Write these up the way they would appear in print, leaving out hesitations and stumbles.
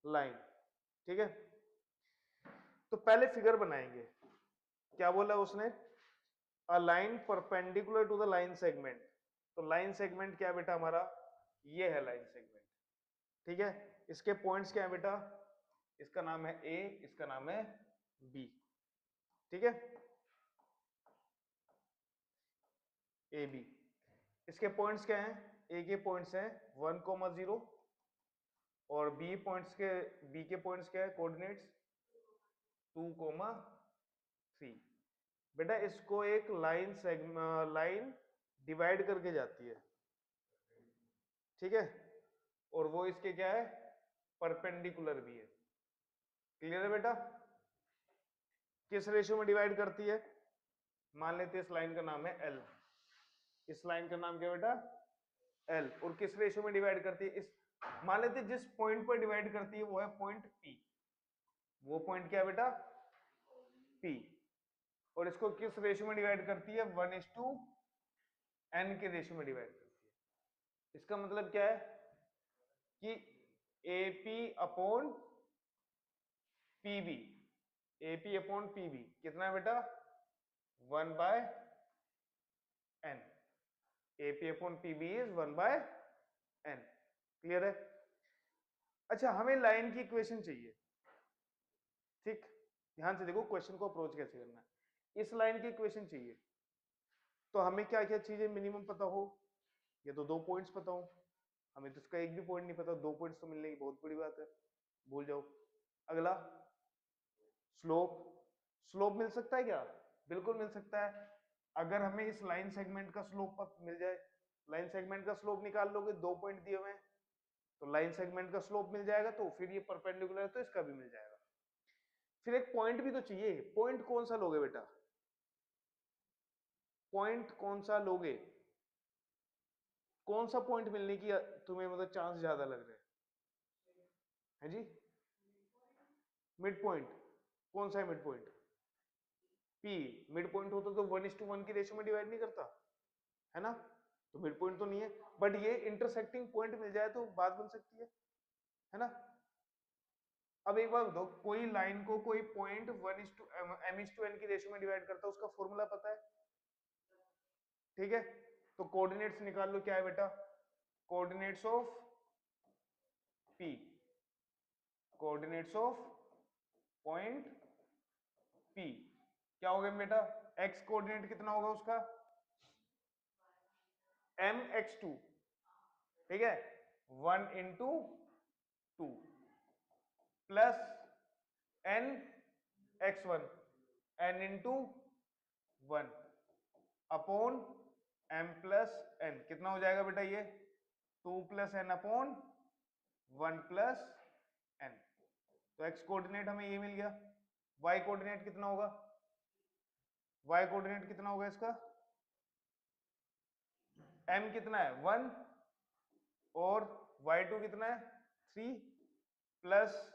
Line. ठीक है, तो पहले फिगर बनाएंगे। क्या बोला उसने? A line perpendicular to the line segment. तो लाइन सेगमेंट क्या है बेटा हमारा? ये है लाइन सेगमेंट। ठीक है, इसके पॉइंट्स क्या है बेटा? इसका नाम है ए, इसका नाम है बी। ठीक है, ए बी। इसके पॉइंट्स क्या हैं? ए के पॉइंट्स हैं 1,0 और बी के पॉइंट्स क्या है? कोऑर्डिनेट्स 2,3। बेटा इसको एक लाइन डिवाइड करके जाती है। ठीक है, और वो इसके क्या है? परपेंडिकुलर भी है। क्लियर है बेटा? किस रेशियो में डिवाइड करती है? मान लेते हैं इस लाइन का नाम है एल। इस लाइन का नाम क्या बेटा? एल। और किस रेशियो में डिवाइड करती है? इस मान लेते हैं जिस पॉइंट पर डिवाइड करती है वो है पॉइंट पी। वो पॉइंट क्या है बेटा? पी। और इसको किस रेशियो में डिवाइड करती है? 1:n के रेशियो में डिवाइड करती है। इसका मतलब क्या है कि AP upon PB, AP upon PB कितना है बेटा? 1/n। AP upon PB is 1/n। Clear है? अच्छा, हमें लाइन की इक्वेशन चाहिए। ठीक, ध्यान से देखो क्वेश्चन को अप्रोच कैसे करना है। इस लाइन की इक्वेशन चाहिए, तो हमें क्या क्या चीजें मिनिमम पता हो? ये तो 2 पॉइंट्स पता हो। हमें तो इसका एक भी पॉइंट नहीं पता, 2 पॉइंट्स तो मिलने की बहुत बड़ी बात है, भूल जाओ। अगला स्लोप। स्लोप मिल सकता है क्या? बिल्कुल मिल सकता है। अगर हमें इस लाइन सेगमेंट का स्लोप मिल जाए, लाइन सेगमेंट का स्लोप निकाल लोगे, 2 पॉइंट दिए हुए हैं, तो लाइन सेगमेंट का स्लोप मिल जाएगा, तो फिर ये परपेंडिकुलर है तो इसका भी मिल जाएगा। फिर एक पॉइंट भी तो चाहिए। पॉइंट कौन सा लोगे बेटा? पॉइंट कौन सा लोगे? कौन सा पॉइंट मिलने की तुम्हें मतलब चांस ज्यादा लग रहे हैं जी? Mid point. कौन सा है mid point? P. Mid point होता तो 1:1 की रेशियो में डिवाइड नहीं करता, है ना? तो मिड पॉइंट तो नहीं है, बट ये इंटरसेक्टिंग पॉइंट मिल जाए तो बात बन सकती है ना? अब एक बात दो, कोई लाइन को कोई पॉइंट 1:m:n की रेशियो में डिवाइड करता है, उसका फॉर्मूला पता है? ठीक है, तो कोऑर्डिनेट्स निकाल लो। क्या है बेटा? Coordinates of P, coordinates of point P क्या हो गया बेटा? एक्स कोऑर्डिनेट कितना होगा उसका? mx2। ठीक है, 1:2 plus n(x1), n×1 upon m+n। कितना हो जाएगा बेटा ये? 2+n upon 1+n। तो x कोऑर्डिनेट हमें ये मिल गया। y कोऑर्डिनेट कितना होगा? y कोऑर्डिनेट कितना होगा इसका? m कितना है? 1, और y2 कितना है? 3, प्लस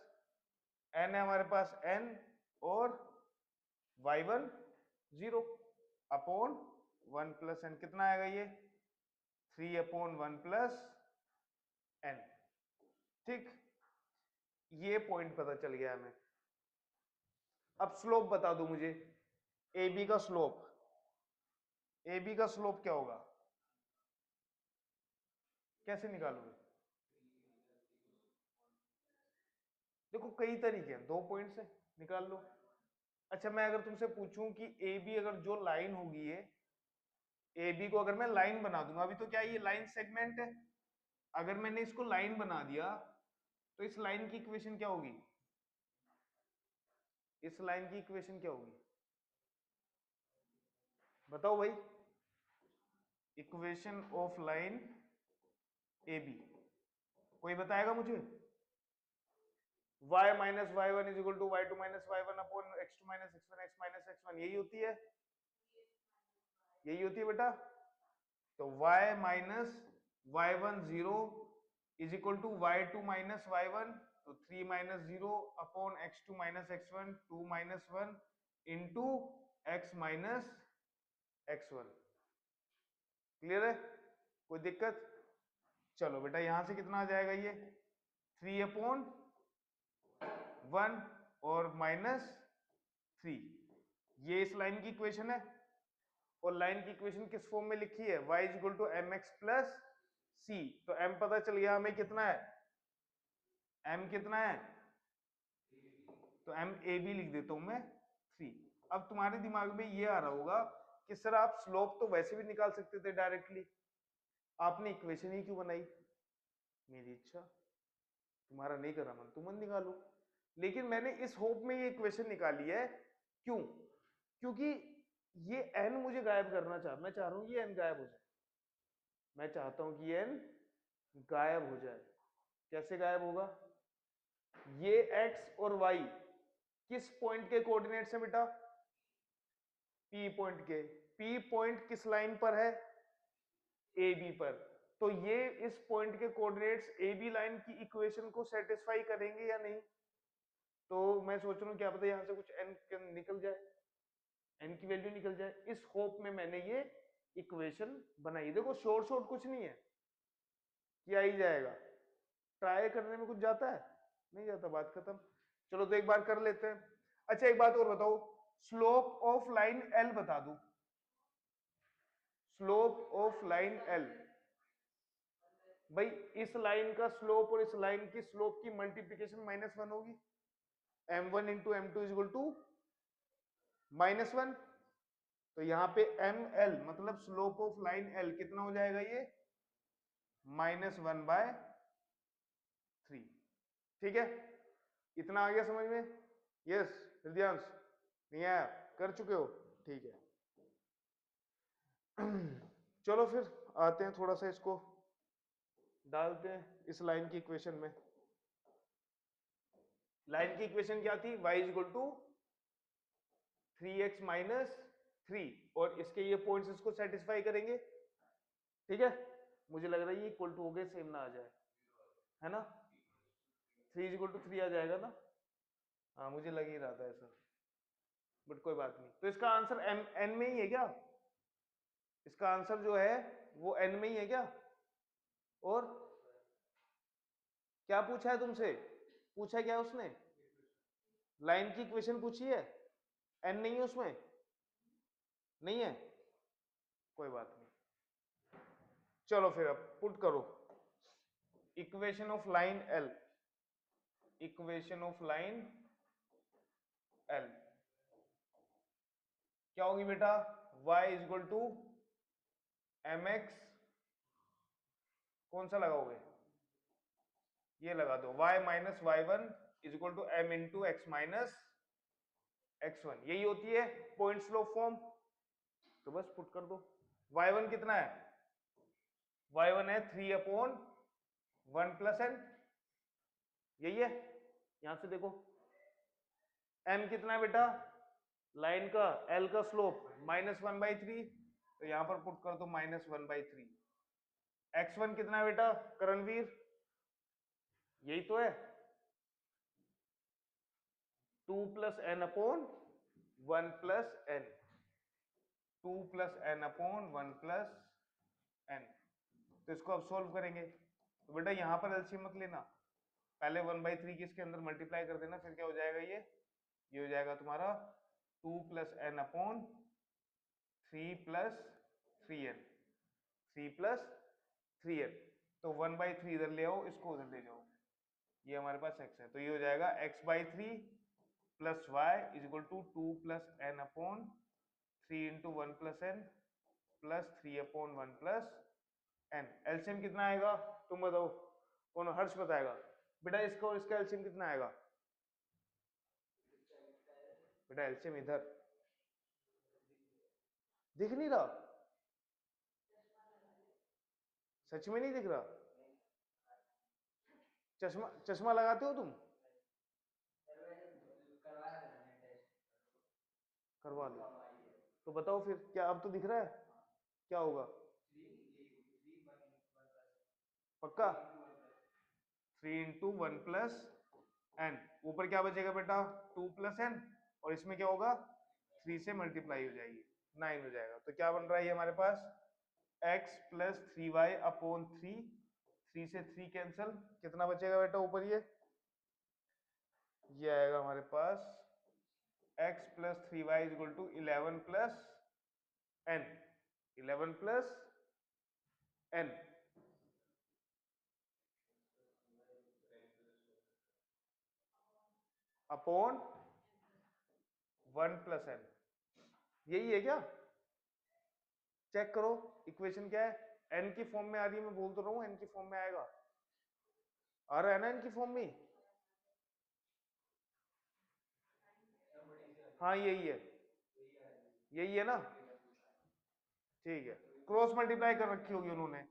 n है हमारे पास n, और y1 0 अपॉन 1+n। कितना आएगा ये? 3/1+n। ठीक, ये पॉइंट पता चल गया हमें। अब स्लोप बता दो मुझे। ए बी का स्लोप, ए बी का स्लोप क्या होगा? कैसे निकालोगे? देखो कई तरीके हैं, 2 पॉइंट से निकाल लो। अच्छा, मैं अगर तुमसे पूछूं कि ए बी, अगर जो लाइन होगी ये ए बी को अगर मैं लाइन बना दूंगा, अभी तो क्या ये लाइन सेगमेंट है, अगर मैंने इसको लाइन बना दिया तो इस लाइन की इक्वेशन क्या होगी? इस लाइन की इक्वेशन क्या होगी? बताओ भाई। Equation of line A B कोई बताएगा मुझे? y minus y one is equal to y two minus y one upon x two minus x one, x minus x one, यही होती है? यही होती है बेटा। तो y minus y one 0 is equal to y two minus y one, तो 3 minus 0 upon x two minus x one, 2 minus 1 into x minus x one. Clear है? कोई दिक्कत? चलो बेटा, यहां से कितना आ जाएगा ये? 3/2 1 और -3। ये इस लाइन की इक्वेशन है, और लाइन की इक्वेशन किस फॉर्म में लिखी है, y equal to M X plus C. तो m पता चल गया हमें कितना है, m कितना है, तो m a b लिख देता हूं मैं 3। अब तुम्हारे दिमाग में ये आ रहा होगा कि सर आप स्लोप तो वैसे भी निकाल सकते थे डायरेक्टली, आपने इक्वेशन ही क्यों बनाई। मेरी इच्छा, तुम्हारा नहीं कर रहा मन, तुम मन निकालो। लेकिन मैंने इस होप में ये इक्वेशन निकाली है, क्यों, क्योंकि ये n मुझे गायब करना मैं चाह रहा हूं ये n गायब हो जाए। मैं चाहता हूं कि ये n गायब हो जाए। कैसे गायब होगा, ये x और y किस पॉइंट के कोऑर्डिनेट्स है बेटा, P पॉइंट के। P पॉइंट किस लाइन पर है, AB पर। तो ये इस पॉइंट के कोऑर्डिनेट्स AB लाइन की इक्वेशन को सेटिस्फाई करेंगे या नहीं। तो मैं सोच रहा हूँ क्या पता यहां से कुछ n निकल जाए, n की वैल्यू निकल जाए। इस होप में मैंने ये इक्वेशन बनाई। देखो शॉर्ट शॉर्ट कुछ नहीं है, किया ही जाएगा। ट्राई करने में कुछ जाता है, नहीं जाता, बात खत्म। चलो तो एक बार कर लेते हैं। अच्छा एक बात और बताओ, स्लोप ऑफ लाइन L बता दू, स्लोप ऑफ लाइन L। भाई इस लाइन का स्लोप और इस लाइन की स्लोप की मल्टीप्लीकेशन -1 होगी, m1 into m two equal to -1। तो यहां पे ml मतलब स्लोप ऑफ लाइन L कितना हो जाएगा, ये -1/3। ठीक है, इतना आ गया समझ में। यस हृदयांश, नहीं आया, कर चुके हो, ठीक है। चलो फिर आते हैं, थोड़ा सा इसको डालते हैं इस लाइन की इक्वेशन में। लाइन की इक्वेशन क्या थी, y equal to 3x minus 3, और इसके ये पॉइंट्स इसको सेटिस्फाई करेंगे। ठीक है, मुझे लग रहा है ये इक्वल टू हो गए, सेम ना आ जाए, है ना, 3 इक्वल टू 3 आ जाएगा ना। हाँ मुझे लग ही रहा था ऐसा, बट कोई बात नहीं। तो इसका आंसर n में ही है क्या, इसका आंसर जो है वो n में ही है क्या। और क्या पूछा है तुमसे, पूछा क्या उसने, लाइन की इक्वेशन पूछी है, n नहीं है उसमें, नहीं है, कोई बात नहीं। चलो फिर अब पुट करो equation of line L, equation of line L क्या होगी बेटा, y equal to M x, कौन सा लगाओगे, ये लगा दो, y minus y one is equal to m into x minus x1। यही होती है पॉइंट स्लोप फॉर्म। तो बस पुट कर दो, y1 कितना है, y1 है 3/1 प्लस n, यही है। यहां से देखो m कितना है बेटा, लाइन का l का स्लोप -1/3, तो यहां पर पुट कर दो -1/3। x1 कितना है बेटा करणवीर, यही तो है 2 plus n upon 1 plus n, 2 plus n upon 1 plus n. तो इसको अब सोल्व करेंगे, तो बेटा यहां पर एलसीएम मत लेना, पहले 1/3 की इसके अंदर मल्टीप्लाई कर देना, फिर क्या हो जाएगा, ये हो जाएगा तुम्हारा 2 plus n upon 3 plus 3n, 3 plus 3n। तो 1/3 इधर ले आओ, इसको उधर ले जाओ, ये हमारे पास x है, तो ये हो जाएगा x/3 plus y is equal to 2 plus n upon 3 into 1 plus n plus 3/1 plus n. LCM कितना आएगा, तुम बताओ, कौन, हर्ष बताएगा बेटा, इसका और इसका एलसीएम कितना आएगा। बेटा एलसीएम इधर दिख नहीं रहा, सच में नहीं दिख रहा, चश्मा चश्मा लगाते हो तुम, करवा लो, तो बताओ फिर क्या, अब तो दिख रहा है, क्या होगा, पक्का 3 इंटू 1 प्लस एन, ऊपर क्या बचेगा बेटा 2 प्लस एन, और इसमें क्या होगा 3 से मल्टीप्लाई हो जाएगी, 9 हो जाएगा। तो क्या बन रहा है ये हमारे पास, x प्लस 3y अपॉन 3, 3 से 3 कैंसल, कितना बचेगा बेटा ऊपर, ये ये आएगा हमारे पास x plus 3y is equal to 11 plus n, 11 plus n upon 1 plus n। यही है क्या? चेक करो इक्वेशन क्या है। n की फॉर्म में आ रही है, मैं बोल तो रहा हूँ n की फॉर्म में आएगा, आ रहा है ना n की फॉर्म में? हाँ यही है, यही है ना? ठीक है, क्रॉस मल्टीप्लाई कर रखी होगी उन्होंने।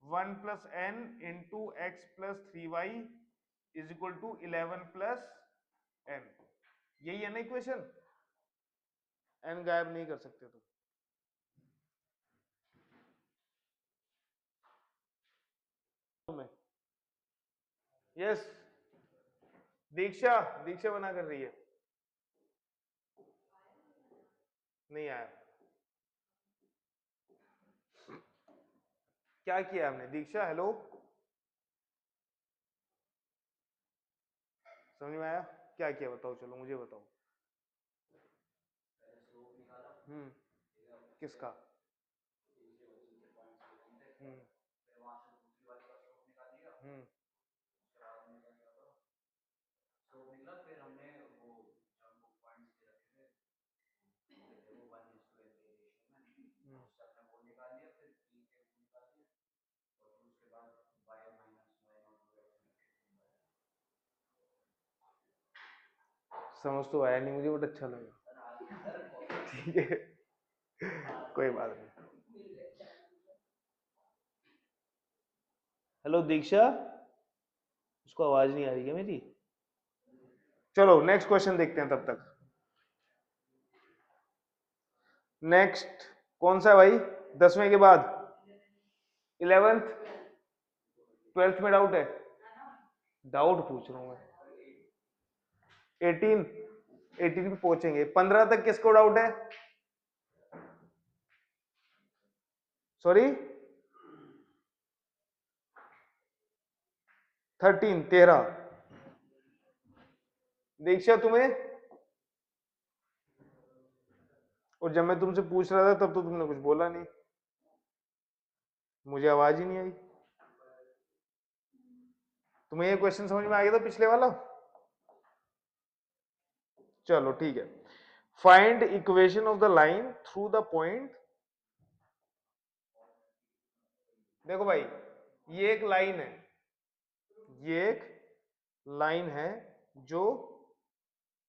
1 plus n into x plus 3y is equal to 11 plus n, यही है ना इक्वेशन? एन गायब नहीं कर सकते तुम। तुम्हें यस, दीक्षा, दीक्षा बना कर रही है, नहीं आया। क्या किया हमने दीक्षा? हेलो, समझ में आया? क्या किया बताओ, चलो मुझे बताओ। किसका? हम्म हम्म समझ तो आया नहीं मुझे, बट अच्छा लगा। ठीक है, कोई बात नहीं। हेलो दीक्षा, उसको आवाज नहीं आ रही है मेरी? चलो नेक्स्ट क्वेश्चन देखते हैं तब तक। नेक्स्ट कौन सा है भाई? 10वें के बाद 11th, 12th में डाउट है? डाउट पूछ रहा हूं मैं। 18, 18 पे पहुंचेंगे। 15 तक किसको डाउट है? सॉरी 13, 13। दीक्षा तुम्हें? और जब मैं तुमसे पूछ रहा था तब तो तुमने कुछ बोला नहीं, मुझे आवाज ही नहीं आई। तुम्हें ये क्वेश्चन समझ में आ गया था पिछले वाला? चलो ठीक है। Find equation of the line through the point. देखो भाई, ये एक लाइन है, ये एक लाइन है जो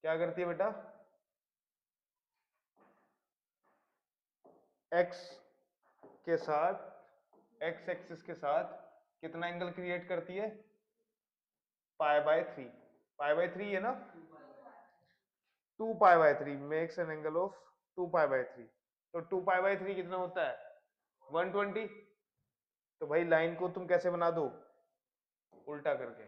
क्या करती है बेटा? एक्स के साथ, एक्स एक्सिस के साथ कितना एंगल क्रिएट करती है? Pi by 3। पाई बाय 3 है ना? 2 pi by 3 makes an angle of 2 pi by 3। तो 2 पाई बाय 3 कितना होता है? 120। तो भाई लाइन को तुम कैसे बना दो? उल्टा करके।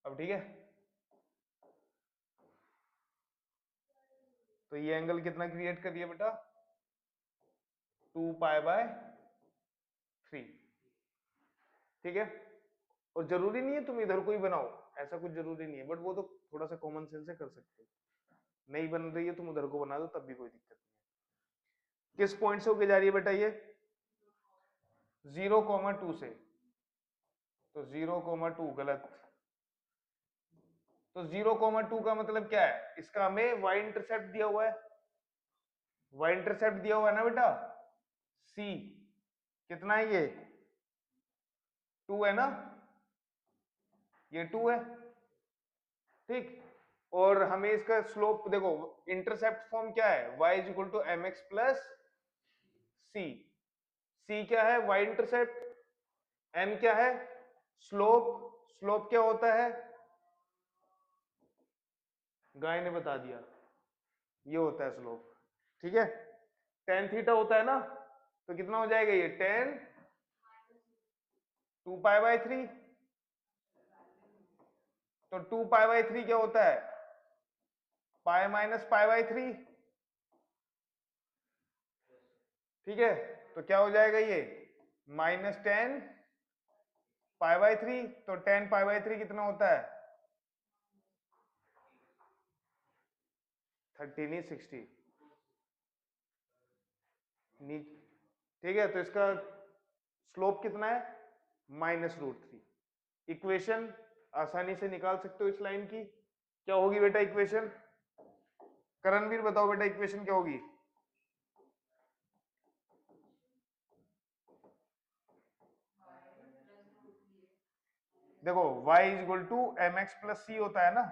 अब ठीक है, तो ये एंगल कितना क्रिएट कर दिया बेटा? 2 पाई बाय 3। ठीक है, और जरूरी नहीं है तुम इधर को ही बनाओ, ऐसा कुछ जरूरी नहीं है, बट वो तो थोड़ा सा कॉमन सेंस से कर सकते हो। नहीं बन रही है तुम उधर को बना दो, तब भी कोई दिक्कत नहीं है। किस पॉइंट से होके जा रही है बेटा ये? 0,2 से। तो 0,2 गलत। तो 0,2 का मतलब क्या है? इसका हमें y इंटरसेप्ट दिया हुआ है, y इंटरसेप्ट दिया हुआ है ना बेटा, c। कितना है ये? 2 है ना? ये 2 है, ठीक। और हमें इसका स्लोप देखो, इंटरसेप्ट फॉर्म क्या है? y is equal to M X plus C. C क्या है? y intercept. m क्या है? स्लोप। स्लोप क्या होता है? गाय ने बता दिया, ये होता है स्लोप। ठीक है, टेन थीटा होता है ना, तो कितना हो जाएगा ये? Ten 2 pi by 3। तो 2 पाई बाय 3 क्या होता है? Pi minus pi by 3। ठीक है, तो क्या हो जाएगा ये -10 π/3, तो 10 π/3 कितना होता है 13 ही 60। ठीक है, तो इसका स्लोप कितना है -√3। इक्वेशन आसानी से निकाल सकते हो इस लाइन की। क्या होगी बेटा इक्वेशन? करणवीर बताओ बेटा इक्वेशन क्या होगी? देखो y =mx+c होता है ना।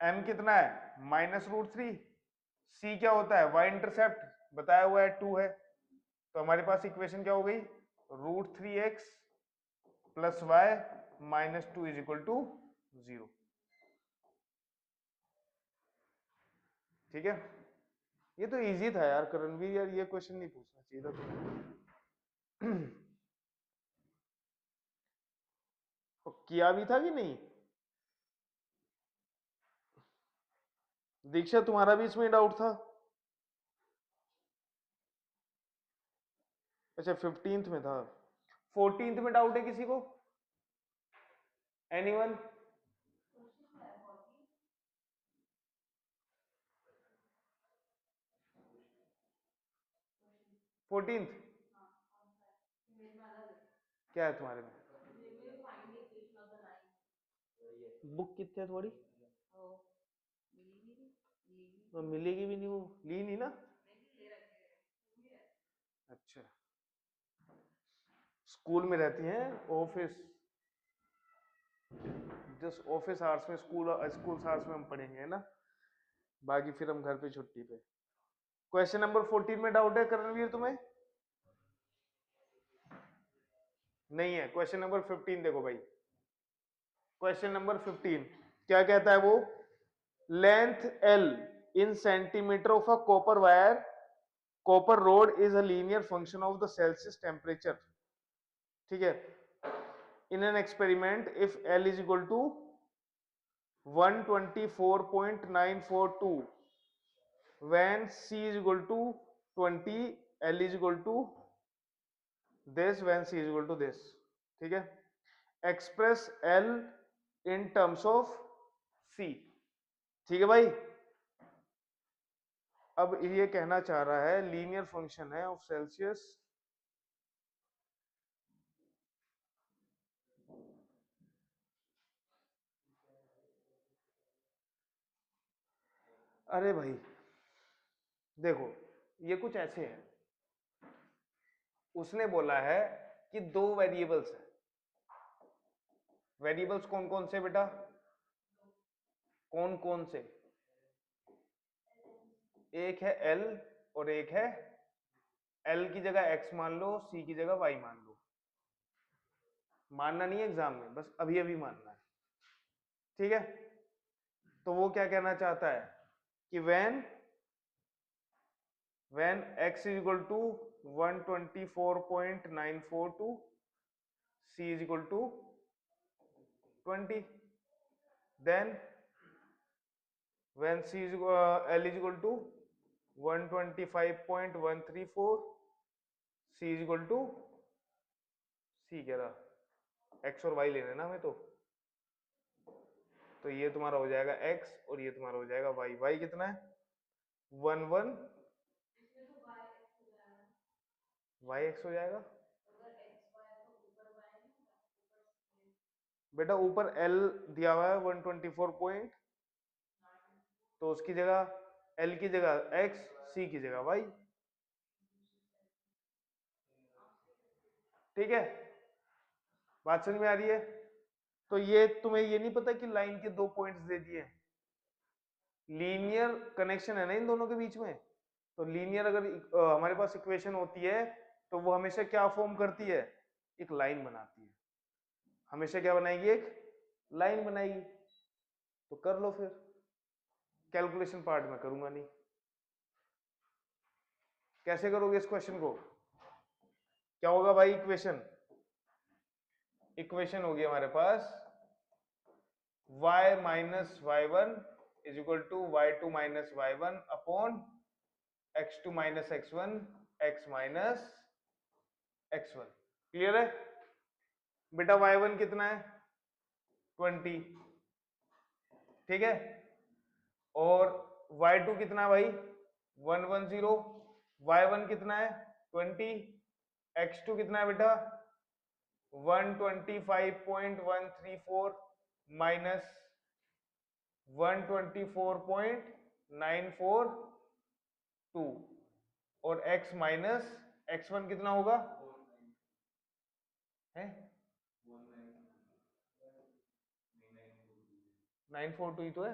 m कितना है -√3, c क्या होता है y इंटरसेप्ट बताया हुआ है 2 है, तो हमारे पास इक्वेशन क्या हो गई √3x + y -2 = 0। ठीक है, ये तो इजी था यार करणवीर, यार ये क्वेश्चन नहीं पूछना चाहिए था तुम्हें। तो किया भी था कि नहीं? दीक्षा तुम्हारा भी इसमें डाउट था? अच्छा 15th में था। 14th में डाउट है किसी को? एनीवन? 14th क्या है तुम्हारे में? बुक कितने है थोड़ी? तो मिलेगी भी नहीं, वो ली नहीं ना। अच्छा, स्कूल में रहती हैं ऑफिस, जस्ट ऑफिस आवर्स में, स्कूल आवर्स में हम पढ़ेंगे है ना, बाकी फिर हम घर पे छुट्टी पे। क्वेश्चन नंबर 14 में डाउट है करणवीर तुम्हें? नहीं है। क्वेश्चन नंबर 15 देखो भाई, क्वेश्चन नंबर 15 क्या कहता है वो? Length L in centimetre of a copper wire, copper road is a linear function of the Celsius temperature. ठीक है, in an experiment if L = 124.942, when C = 20, L = this, when C = this। ठीक है, express L in terms of C। ठीक है भाई, अब ये कहना चाह रहा है लीनियर फंक्शन है ऑफ सेल्सियस, अरे भाई देखो ये कुछ ऐसे है, उसने बोला है कि दो वेरिएबल्स है। वेरिएबल्स कौन कौन से बेटा? कौन कौन से? एक है L और एक है, L की जगह x मान लो, C की जगह y मान लो। मानना नहीं है एग्जाम में, बस अभी अभी मानना है। ठीक है, तो वो क्या कहना चाहता है कि when x = 124.942, C = 20, then when L = 125.134, C = C कह रहा x और y लेने ना हमें, तो ये तुम्हारा हो जाएगा x और ये तुम्हारा हो जाएगा y। y कितना है 11, y x हो जाएगा बेटा, ऊपर L दिया हुआ है 124 पॉइंट, तो उसकी जगह L की जगह x, C की जगह y। ठीक है, बात समझ में आ रही है? तो ये तुम्हें ये नहीं पता कि लाइन के दो पॉइंट्स दे दिए, लीनियर कनेक्शन है ना इन दोनों के बीच में। तो लीनियर अगर हमारे पास इक्वेशन होती है तो वो हमेशा क्या फॉर्म करती है? एक लाइन बनाती है, हमेशा क्या बनाएगी? एक लाइन बनाएगी। तो कर लो फिर, कैलकुलेशन पार्ट में करूंगा नहीं। कैसे करोगे इस क्वेश्चन को? क्या होगा भाई इक्वेशन? इक्वेशन होगी हमारे पास y - y1 = y2 - y1 upon x2 minus x1 x minus x1। Clear है बेटा? y1 कितना है 20, ठीक है, और y2 कितना है भाई 110, y1 कितना है 20, x2 कितना है बेटा 125.134 माइनस 124.942 और x माइनस x1 कितना होगा है 942 ही तो है,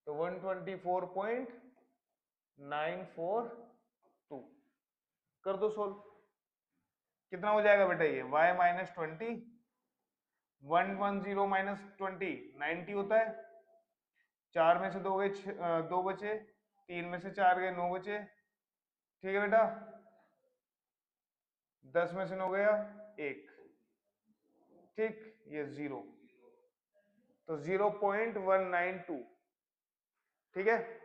तो 124.942 कर दो सोल्व। कितना हो जाएगा बेटा ये y माइनस 20, 110 माइनस 20 90 होता है, 4 में से 2 गए 2 बचे, 3 में से 4 गए 9 बचे, ठीक है बेटा, 10 में से 9 गया 1, ठीक, ये 0, तो 0.192, ठीक है,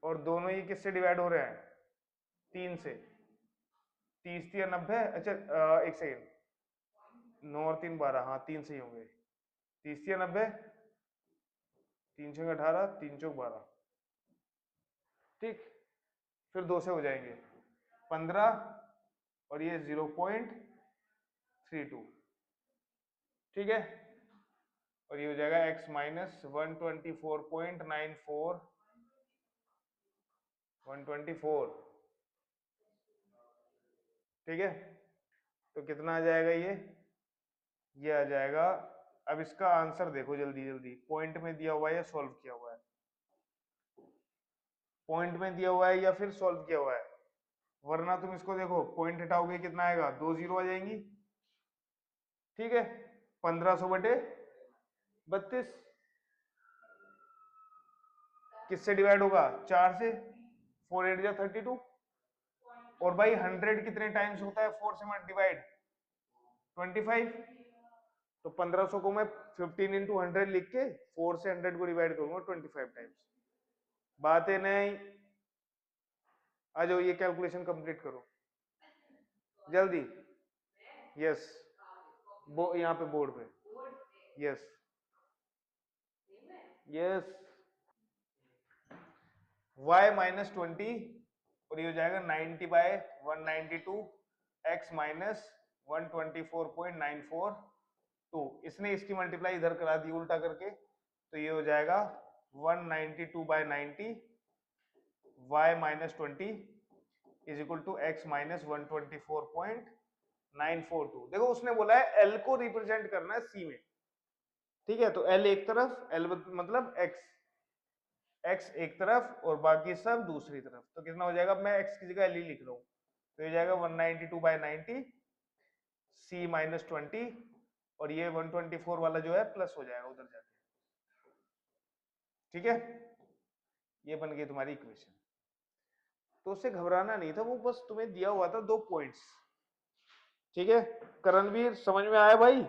और दोनों ही किससे डिवाइड हो रहे हैं 3 से, 30 या 90, अच्छा एक सेकेंड, 9 और 3 12, हाँ 3 से ही होंगे, 30 या 90, 3 छंग 18, 3 चौक 12, ठीक, फिर 2 से हो जाएंगे 15 और ये 0.32, ठीक है, और ये हो जाएगा x माइनस 124.94 124, ठीक है, तो कितना आ जाएगा ये आ जाएगा। अब इसका आंसर देखो जल्दी जल्दी, पॉइंट में दिया हुआ है या सॉल्व किया हुआ है, पॉइंट में दिया हुआ है या फिर सॉल्व किया हुआ है, वरना तुम इसको देखो पॉइंट हटाओगे कितना आएगा 2 जीरो आ जाएंगी, ठीक है, 1500 बटे 32 किससे डिवाइड होगा 4 से, 4 8 जा 32, और भाई 100 कितने टाइम्स होता है 4 से मत डिवाइड 25, तो 1500 को मैं 15 इंटू 100 लिख के 4 से 100 को डिवाइड करूंगा 25 टाइम्स, बात है नहीं, आ जाओ ये कैलकुलेशन कंप्लीट करो जल्दी, यस, यहाँ पे बोर्ड पे, यस यस, y माइनस 20 और ये हो जाएगा 90 बाय 192 x माइनस 124.942, इसने इसकी मल्टीप्लाई इधर करा दी उल्टा करके, तो ये हो जाएगा 192 by 90 y minus 20 is equal to x minus 124.942। देखो उसने बोला है l को रिप्रेजेंट करना है c में, ठीक है, तो l एक तरफ, l मतलब x एक तरफ और बाकी सब दूसरी तरफ, तो कितना हो जाएगा, मैं x की जगह l ही लिख रहा हूं, तो ये जाएगा 192 बाय 90 c माइनस 20 और ये 124 वाला जो है प्लस हो जाएगा उधर जाके, ठीक है, ये बन गई तुम्हारी इक्वेशन। तो उससे घबराना नहीं था, वो बस तुम्हें दिया हुआ था 2 पॉइंट्स, ठीक है, करणवीर समझ में आया भाई?